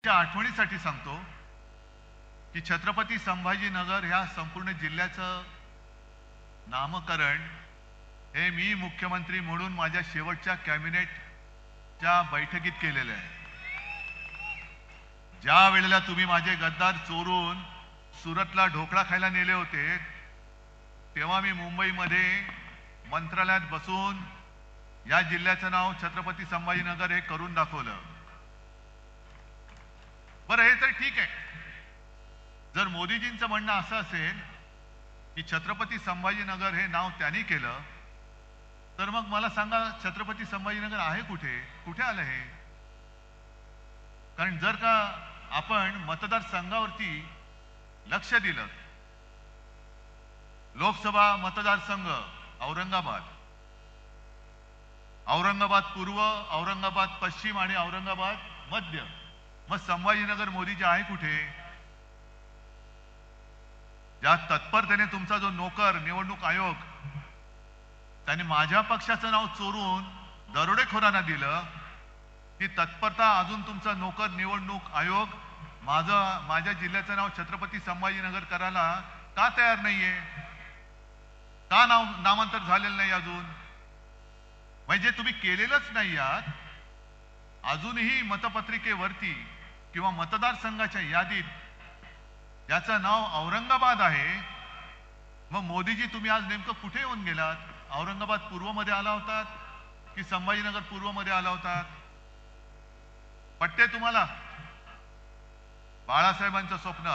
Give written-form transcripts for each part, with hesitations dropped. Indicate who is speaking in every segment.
Speaker 1: आठवणीसाठी सांगतो की छत्रपती संभाजीनगर ह्या संपूर्ण जिल्ह्याचं नामकरण हे मी मुख्यमंत्री म्हणून माझ्या शेवटच्या कॅबिनेटच्या बैठकीत केलेलं आहे. ज्या वेळेला तुम्ही माझे गद्दार चोरून सुरतला ढोकळा खायला नेले होते तेव्हा मी मुंबईमध्ये मंत्रालयात बसून या जिल्ह्याचं नाव छत्रपती संभाजीनगर हे करून दाखवलं. बरं, हे तर ठीक आहे. जर मोदीजींचं म्हणणं असं असेल की छत्रपती संभाजीनगर हे नाव त्यांनी केलं तर मग मला सांगा, छत्रपती संभाजीनगर आहे कुठे? कुठे आलं हे? कारण जर का आपण मतदारसंघावरती लक्ष दिलं, लोकसभा मतदारसंघ औरंगाबाद, औरंगाबाद पूर्व, औरंगाबाद पश्चिम आणि औरंगाबाद मध्य, मग संभाजीनगर मोदीचे आहे कुठे? ज्या तत्परतेने तुमचा जो नोकर निवडणूक आयोग त्याने माझ्या पक्षाचं नाव चोरून दरोडेखोरांना दिलं, ती तत्परता अजून तुमचा नोकर निवडणूक आयोग माझ्या जिल्ह्याचं नाव छत्रपती संभाजीनगर करायला का तयार नाहीये? का नामांतर झालेलं नाही अजून? म्हणजे तुम्ही केलेलंच नाही आहात. अजूनही मतपत्रिकेवरती किंवा मतदारसंघाच्या यादीत ज्याचं नाव औरंगाबाद आहे, मग मोदीजी तुम्ही आज नेमकं कुठे येऊन गेलात? औरंगाबाद पूर्व मध्ये आला होतात की संभाजीनगर पूर्व मध्ये आला होतात? पटते तुम्हाला? बाळासाहेबांचं स्वप्न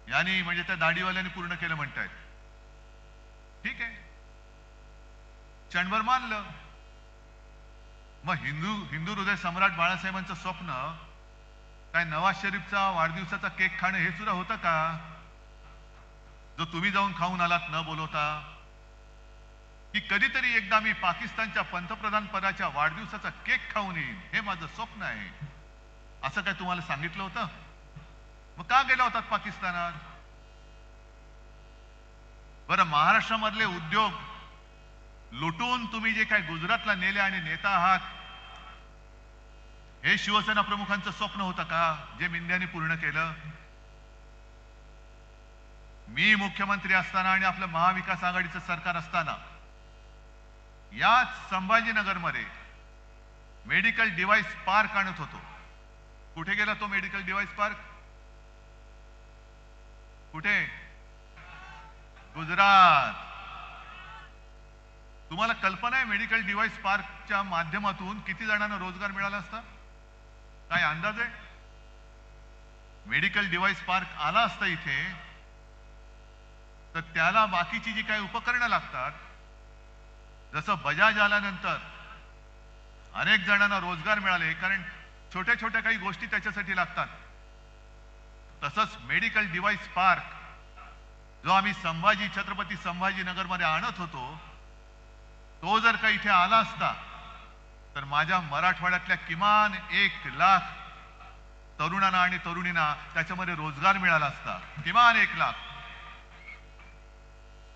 Speaker 1: यांनी म्हणजे त्या दाढीवाल्यांनी पूर्ण केलं म्हणतायत. ठीक आहे, क्षणभर मानलं. मग हिंदू हृदय सम्राट बाळासाहेबांचं स्वप्न काय नवाज शरीफचा वाढदिवसाचा केक खाणं हे सुद्धा होतं का? जो तुम्ही जाऊन खाऊन आलात न बोलवता? की कधीतरी एकदा मी पाकिस्तानच्या पंतप्रधान पदाच्या वाढदिवसाचा केक खाऊन येईन, हे माझं स्वप्न आहे, असं काय तुम्हाला सांगितलं होतं? मग का गेला होतात पाकिस्तानात? बरं, महाराष्ट्रामधले उद्योग लुटून तुम्ही जे काय गुजरातला नेले आणि नेता आहात, हे शिवसेना प्रमुखांचं स्वप्न होतं का, जे मिंद्याने पूर्ण केलं? मी मुख्यमंत्री असताना आणि आपलं महाविकास आघाडीचं सरकार असताना याच संभाजीनगरमध्ये मेडिकल डिव्हाइस पार्क आणत होतो. कुठे गेला तो मेडिकल डिव्हाइस पार्क? कुठे? गुजरात. तुम्हाला कल्पना आहे मेडिकल डिव्हाइस पार्कच्या माध्यमातून किती जणांना रोजगार मिळाला असता? काय अंदाज आहे? मेडिकल डिव्हाइस पार्क आला असता इथे तर त्याला बाकीची जी काही उपकरणं लागतात, जसं बजाज आल्यानंतर अनेक जणांना रोजगार मिळाले, कारण छोट्या छोट्या काही गोष्टी त्याच्यासाठी लागतात, तसंच मेडिकल डिव्हाइस पार्क जो आम्ही छत्रपती संभाजीनगर मध्ये आणत होतो, तो जर का इथे आला असता तर माझ्या मराठवाड्यातल्या किमान 1 लाख तरुणांना आणि तरुणींना त्याच्यामध्ये रोजगार मिळाला असता. किमान 1 लाख.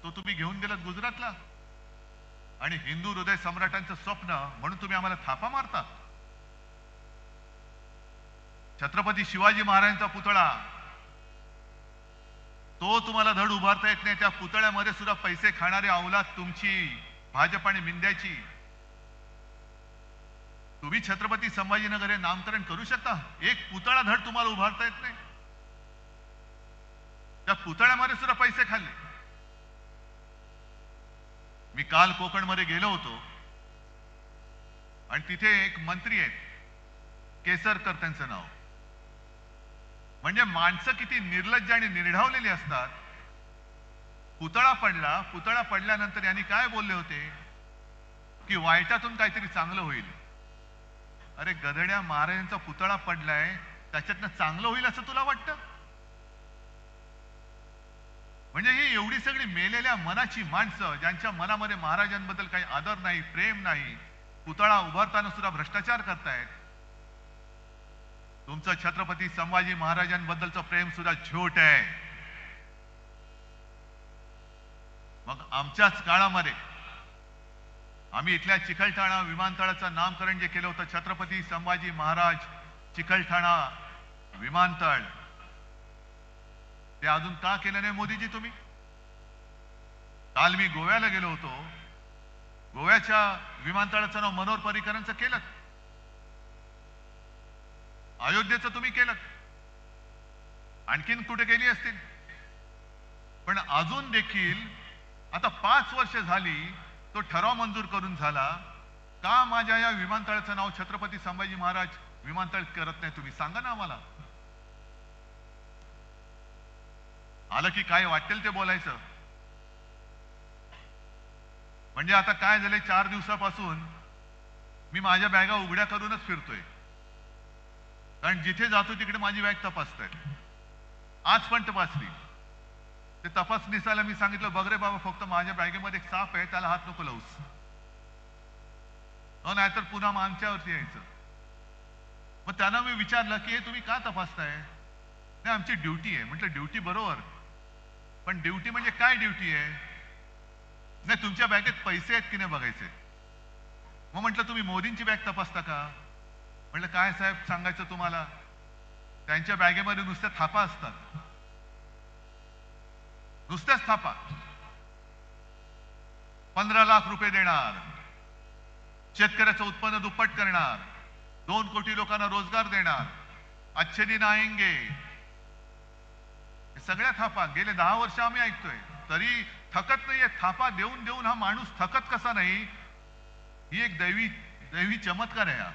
Speaker 1: तो तुम्ही घेऊन गेलात गुजरातला. आणि हिंदू हृदय सम्राटांचं स्वप्न म्हणून तुम्ही आम्हाला थापा मारता. छत्रपती शिवाजी महाराजांचा पुतळा तो तुम्हाला धड उभारता येत नाही. त्या पुतळ्यामध्ये सुद्धा पैसे खाणारी अवलाद तुमची, भाजप आणि मिंद्याची. तुम्ही छत्रपती संभाजीनगर हे नामकरण करू शकता, एक पुतळा धड तुम्हाला उभारता येत नाही. त्या पुतळ्यामध्ये सुद्धा पैसे खाल्ले. मी काल कोकणमध्ये गेलो होतो आणि तिथे एक मंत्री आहेत, केसरकर त्यांचं नाव. म्हणजे माणसं किती निर्लज्ज आणि निर्ढावलेली असतात. पुतळा पडल्यानंतर यांनी काय बोलले होते की वाईटातून काहीतरी चांगलं होईल. अरे गधड्या, महाराजांचा पुतळा पडलाय, त्याच्यातनं चांगलं होईल असं तुला वाटतं? म्हणजे ही एवढी सगळी मेलेल्या मनाची माणसं, ज्यांच्या मनामध्ये महाराजांबद्दल काही आदर नाही, प्रेम नाही, पुतळा उभारताना सुद्धा भ्रष्टाचार करतायत. तुमचं छत्रपती संभाजी महाराजांबद्दलचं प्रेम सुद्धा झोट आहे. मग आमच्याच काळामध्ये आम्ही इथल्या चिकलठाणा विमानतळाचं नामकरण जे केलं होतं, छत्रपती संभाजी महाराज चिकलठाणा विमानतळ ते अजून का केलं नाही मोदीजी तुम्ही? काल मी गोव्याला गेलो होतो. गोव्याच्या विमानतळाचं नाव मनोहर पर्रीकरांचं केलं. अयोध्येचं तुम्ही केलं. आणखीन कुठे केली असतील. पण अजून देखील आता 5 वर्ष झाली तो ठराव मंजूर करून झाला. का माझ्या या विमानतळाचं नाव छत्रपती संभाजी महाराज विमानतळ करत नाही तुम्ही? सांगा ना आम्हाला. आलं की काय वाटेल ते बोलायचं. म्हणजे आता काय झालंय, 4 दिवसापासून मी माझ्या बॅगा उघड्या करूनच फिरतोय. कारण जिथे जातो तिकडे माझी बॅग तपासतायत. आज पण तपासली. ते तपासणीसाला मी सांगितलं, बघ रे बाबा, फक्त माझ्या बॅगेमध्ये एक साप आहे, त्याला हात नको लावूस. नाहीतर पुन्हा आमच्यावरती यायचं. मग त्यांना मी विचारलं की हे तुम्ही का तपासताय? नाही, आमची ड्युटी आहे. म्हटलं ड्युटी बरोबर, पण ड्युटी म्हणजे काय ड्युटी आहे? नाही, तुमच्या बॅगेत पैसे आहेत की नाही बघायचे. मग म्हटलं तुम्ही मोदींची बॅग तपासता का? म्हटलं काय साहेब सांगायचं तुम्हाला, त्यांच्या बॅगेमध्ये नुसत्या थापा असतात. नुसत्याच थापा. 15 लाख रुपये देणार, शेतकऱ्याचं उत्पन्न दुप्पट करणार, 2 कोटी लोकांना रोजगार देणार, अच्छे दिन आएंगे. सगळ्या थापा गेले 10 वर्ष आम्ही ऐकतोय, तरी थकत नाहीये. थापा देऊन देऊन हा माणूस थकत कसा नाही? ही एक दैवी चमत्कार आहे हा.